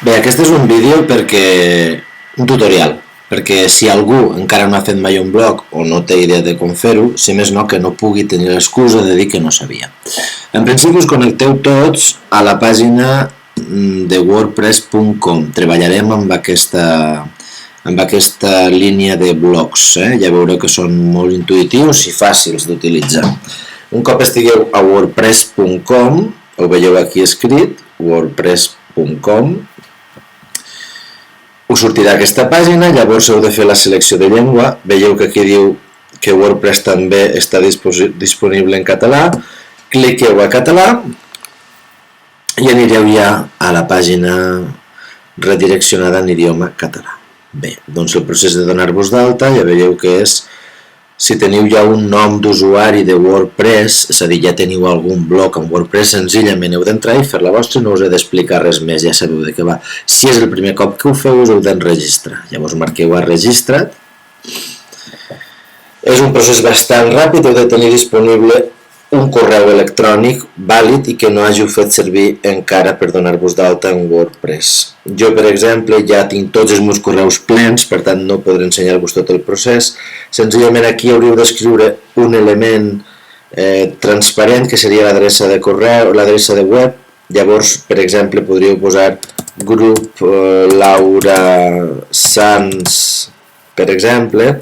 Bé, aquest és un vídeo un tutorial, perquè si algú encara no ha fet mai un blog o no té idea de com fer-ho, si més no que no pugui tenir l'excusa de dir que no sabia. En principi us connecteu tots a la pàgina de wordpress.com. Treballarem amb aquesta línia de blogs, ja veureu que són molt intuïtius i fàcils d'utilitzar. Un cop estigueu a wordpress.com, ho veieu aquí escrit, wordpress.com, us sortirà aquesta pàgina, llavors heu de fer la selecció de llengua, veieu que aquí diu que WordPress també està disponible en català, cliqueu a català i anireu ja a la pàgina redireccionada en idioma català. Bé, doncs el procés de donar-vos d'alta ja veieu que és, si teniu ja un nom d'usuari de WordPress, és a dir, ja teniu algun blog en WordPress, senzillament heu d'entrar i fer la vostra, no us he d'explicar res més, ja sabeu de què va. Si és el primer cop que ho feu, us heu d'enregistrar. Llavors marqueu a registrat. És un procés bastant ràpid, heu de tenir disponible un correu electrònic vàlid i que no hàgiu fet servir encara per donar-vos d'alta en WordPress. Jo, per exemple, ja tinc tots els meus correus plens, per tant no podré ensenyar-vos tot el procés. Senzillament aquí hauríeu d'escriure un element transparent, que seria l'adreça de correu, l'adreça de web. Llavors, per exemple, podríeu posar grup Laura Sans, per exemple,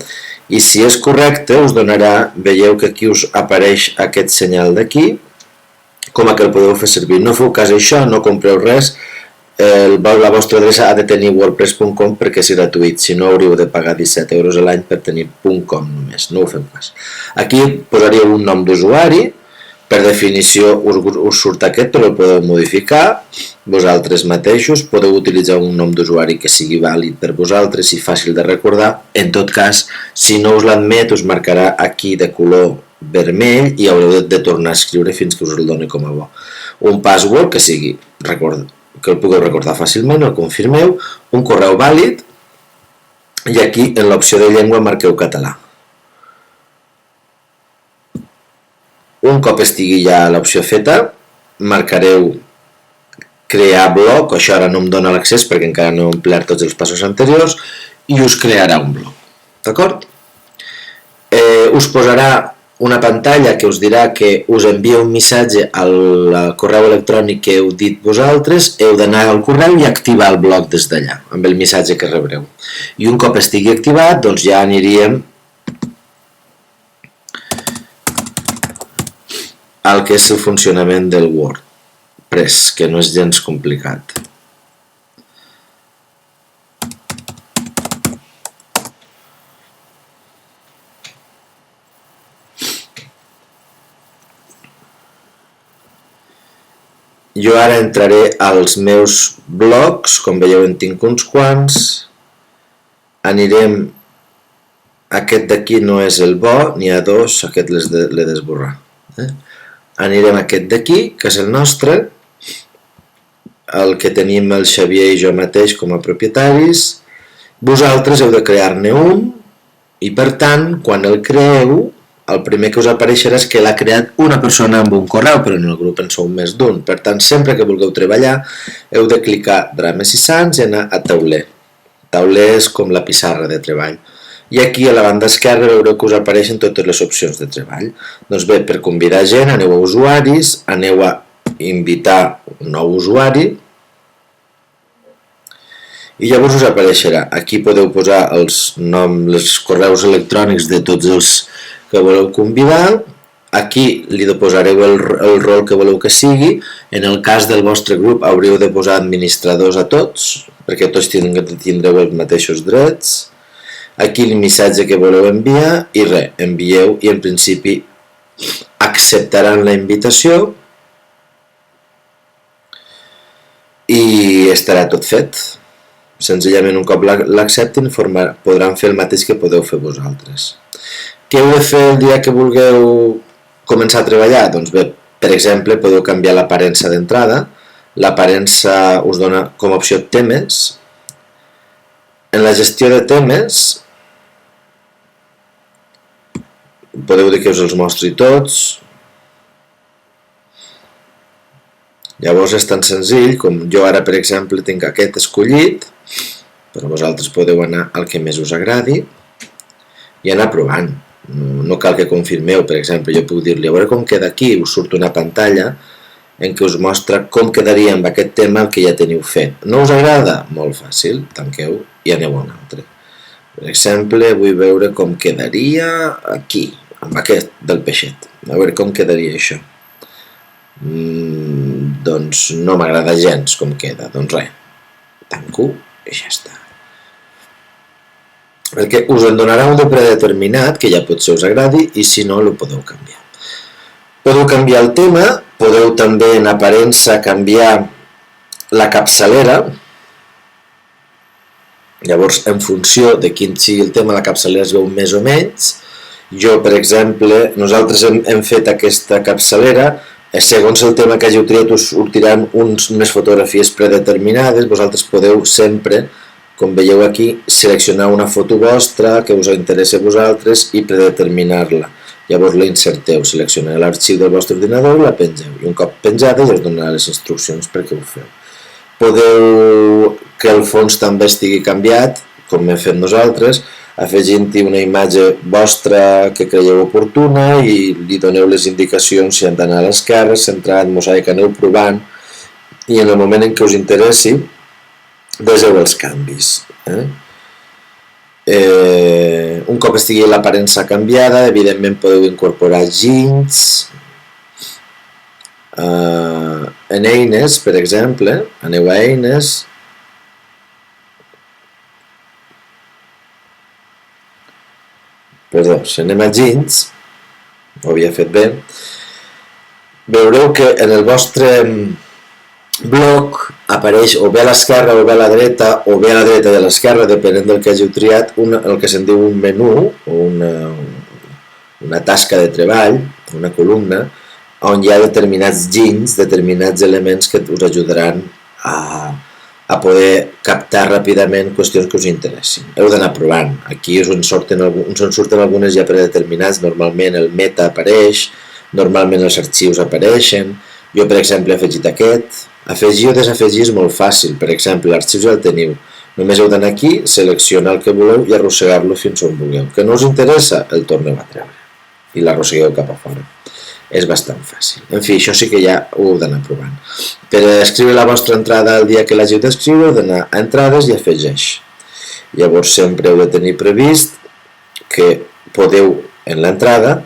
i si és correcte us donarà, veieu que aquí us apareix aquest senyal d'aquí, com a que el podeu fer servir. No feu cas d'això, no compreu res, la vostra adreça ha de tenir wordpress.com perquè és gratuït, si no hauríeu de pagar 17 € a l'any per tenir .com només, no ho fem pas. Aquí posaríeu un nom d'usuari, per definició us surt aquest, però el podeu modificar vosaltres mateixos, podeu utilitzar un nom d'usuari que sigui vàlid per vosaltres i fàcil de recordar. En tot cas, si no us l'admet, us marcarà aquí de color vermell i haureu de tornar a escriure fins que us el doni com a bo. Un password que sigui, que el pugueu recordar fàcilment, el confirmeu, un correu vàlid i aquí en l'opció de llengua marqueu català. Un cop estigui ja l'opció feta, marcareu crear blog, això ara no em dona l'accés perquè encara no he omplert tots els passos anteriors, i us crearà un blog, d'acord? Us posarà una pantalla que us dirà que us envia un missatge al correu electrònic que heu dit vosaltres, heu d'anar al correu i activar el blog des d'allà, amb el missatge que rebreu. I un cop estigui activat, doncs ja aniríem al que és el funcionament del WordPress, que no és gens complicat. Jo ara entraré als meus blogs, com veieu en tinc uns quants, anirem, aquest d'aquí no és el bo, n'hi ha dos, aquest l'he d'esborrar. Anirem a aquest d'aquí, que és el nostre, el que tenim el Xavier i jo mateix com a propietaris. Vosaltres heu de crear-ne un i per tant, quan el creeu, el primer que us apareixerà és que l'ha creat una persona amb un correu, però en el grup en sou més d'un. Per tant, sempre que vulgueu treballar, heu de clicar Drames i Sans i anar a Tauler. Tauler és com la pissarra de treball. I aquí a la banda esquerra veureu que us apareixen totes les opcions de treball. Doncs bé, per convidar gent aneu a usuaris, aneu a invitar un nou usuari i llavors us apareixerà. Aquí podeu posar els correus electrònics de tots els que voleu convidar. Aquí li posareu el rol que voleu que sigui. En el cas del vostre grup hauríeu de posar administradors a tots, perquè tots tindreu els mateixos drets. Aquí el missatge que voleu enviar i res, envieu i en principi acceptaran la invitació i estarà tot fet. Senzillament un cop l'acceptin podran fer el mateix que podeu fer vosaltres. Què heu de fer el dia que vulgueu començar a treballar? Doncs bé, per exemple, podeu canviar l'aparença d'entrada. L'aparença us dona com a opció temes. En la gestió de temes podeu dir que us els mostri tots. Llavors és tan senzill com jo ara, per exemple, tinc aquest escollit, però vosaltres podeu anar al que més us agradi i anar provant. No cal que confirmeu, per exemple, jo puc dir-li a veure com queda aquí, us surt una pantalla en què us mostra com quedaria amb aquest tema el que ja teniu fet. No us agrada? Molt fàcil, tanqueu i aneu a un altre. Per exemple, vull veure com quedaria aquí, amb aquest del peixet. A veure com quedaria això. Doncs no m'agrada gens com queda. Doncs res, tanco i ja està. Perquè us en donarà un de predeterminat que ja potser us agradi i si no, el podeu canviar. Podeu canviar el tema, podeu també en aparença canviar la capçalera. Llavors, en funció de quin sigui el tema, la capçalera es veu més o menys. Jo, per exemple, nosaltres hem fet aquesta capçalera, segons el tema que hàgiu triat us sortiran unes fotografies predeterminades. Vosaltres podeu sempre, com veieu aquí, seleccionar una foto vostra que us interessa a vosaltres i predeterminar-la. Llavors la inserteu, seleccioneu l'arxiu del vostre ordinador i la pengeu. I un cop penjada ja us donarà les instruccions perquè ho feu. Podeu que el fons també estigui canviat, com hem fet nosaltres, afegint-hi una imatge vostra que creieu oportuna i li doneu les indicacions si han d'anar a l'esquerra, centrat, mosaic, aneu provant i en el moment en què us interessi deseu els canvis. Un cop estigui l'aparença canviada, evidentment podeu incorporar ginys. En eines, per exemple, aneu a eines, perdó, si anem a ginys, ho havia fet bé, veureu que en el vostre bloc apareix o bé a l'esquerra o bé a la dreta o bé a la dreta de l'esquerra, depenent del que hàgiu triat, el que se'n diu un menú o una tasca de treball, una columna, on hi ha determinats ginys, determinats elements que us ajudaran a poder captar ràpidament qüestions que us interessin. Heu d'anar provant. Aquí us en surten algunes ja predeterminats, normalment el meta apareix, normalment els arxius apareixen. Jo, per exemple, he afegit aquest. Afegir o desafegir és molt fàcil. Per exemple, l'arxiu ja el teniu. Només heu d'anar aquí, seleccionar el que voleu i arrossegar-lo fins on vulgueu. Que no us interessa, el torneu a treure i l'arrossegueu cap a fora. És bastant fàcil. En fi, això sí que ja ho heu d'anar provant. Per escriure la vostra entrada el dia que l'hàgiu d'escriure, heu d'anar a entrades i afegeix. Llavors sempre heu de tenir previst que podeu, en l'entrada,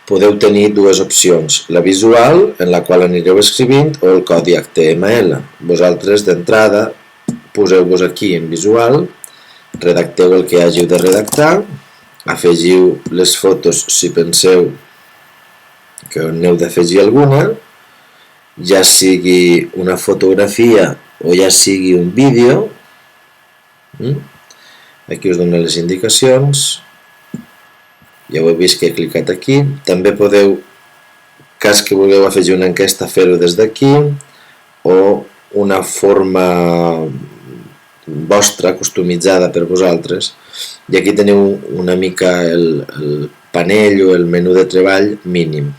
podeu tenir dues opcions, la visual, en la qual anireu escrivint, o el codi HTML. Vosaltres, d'entrada, poseu-vos aquí en visual, redacteu el que hàgiu de redactar, afegiu les fotos si penseu que n'heu d'afegir alguna, ja sigui una fotografia o ja sigui un vídeo. Aquí us dono les indicacions. Ja ho heu vist que he clicat aquí. També podeu, cas que vulgueu afegir una enquesta, fer-ho des d'aquí, o una forma vostra, customitzada per vosaltres. I aquí teniu una mica el panell o el menú de treball mínim.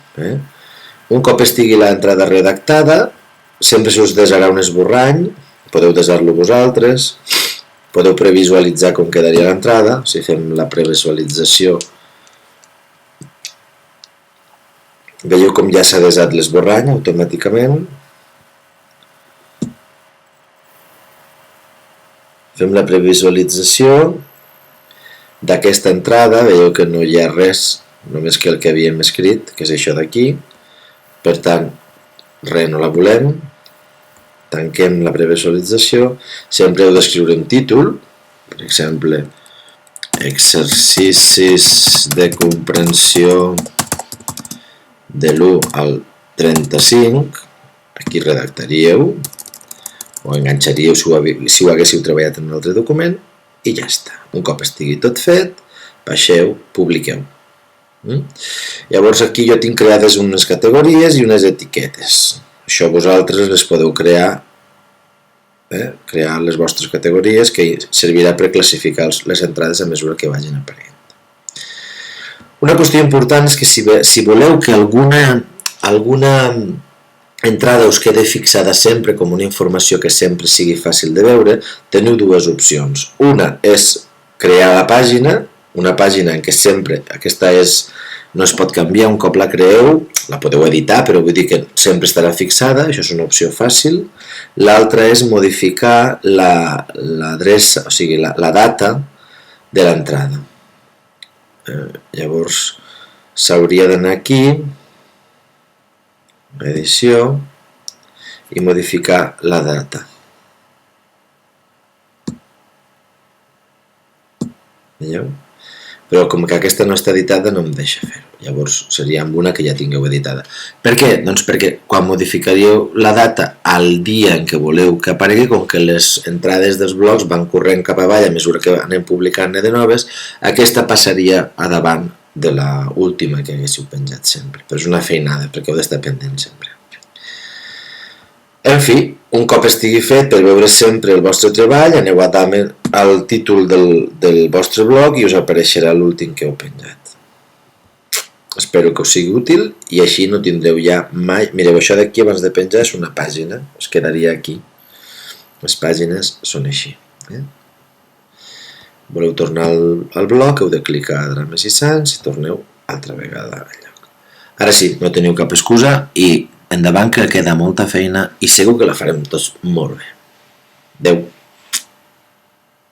Un cop estigui l'entrada redactada, sempre se us desarà un esborrany, podeu desar-lo vosaltres, podeu previsualitzar com quedaria l'entrada, si fem la previsualització. Veieu com ja s'ha desat l'esborrany automàticament. Fem la previsualització d'aquesta entrada, veieu que no hi ha res, només que el que havíem escrit, que és això d'aquí. Per tant, res, no la volem. Tanquem la previsualització. Sempre heu d'escriure un títol, per exemple, exercicis de comprensió de l'1 al 35, aquí redactaríeu o enganxaríeu si ho haguéssiu treballat en un altre document i ja està. Un cop estigui tot fet, baixeu, publiqueu. Llavors aquí jo tinc creades unes categories i unes etiquetes. Això vosaltres les podeu crear, crear les vostres categories, que servirà per classificar les entrades a mesura que vagin aparent. Una qüestió important és que si voleu que alguna entrada us queda fixada sempre com una informació que sempre sigui fàcil de veure, teniu dues opcions. Una és crear la pàgina, una pàgina en què sempre, aquesta no es pot canviar un cop la creeu, la podeu editar, però vull dir que sempre estarà fixada, això és una opció fàcil. L'altra és modificar l'adreça, o sigui, la data de l'entrada. Llavors, s'hauria d'anar aquí, edició, i modificar la data. Veieu? Però com que aquesta no està editada no em deixa fer-ho. Llavors seria amb una que ja tingueu editada. Per què? Doncs perquè quan modificaríeu la data al dia en què voleu que aparegui, com que les entrades dels blogs van corrent cap avall a mesura que anem publicant-ne de noves, aquesta passaria a davant de l'última que haguéssiu penjat sempre. Però és una feinada, perquè heu d'estar pendent sempre. En fi, un cop estigui fet, per veure sempre el vostre treball, aneu a dalt al títol del vostre blog i us apareixerà l'últim que heu penjat. Espero que us sigui útil i així no tindreu ja mai... Mireu, això d'aquí abans de penjar és una pàgina, us quedaria aquí. Les pàgines són així. Voleu tornar al blog, heu de clicar a Drames i Sants i torneu altra vegada al lloc. Ara sí, no teniu cap excusa i endavant que queda molta feina i segur que la farem tots molt bé. Adéu.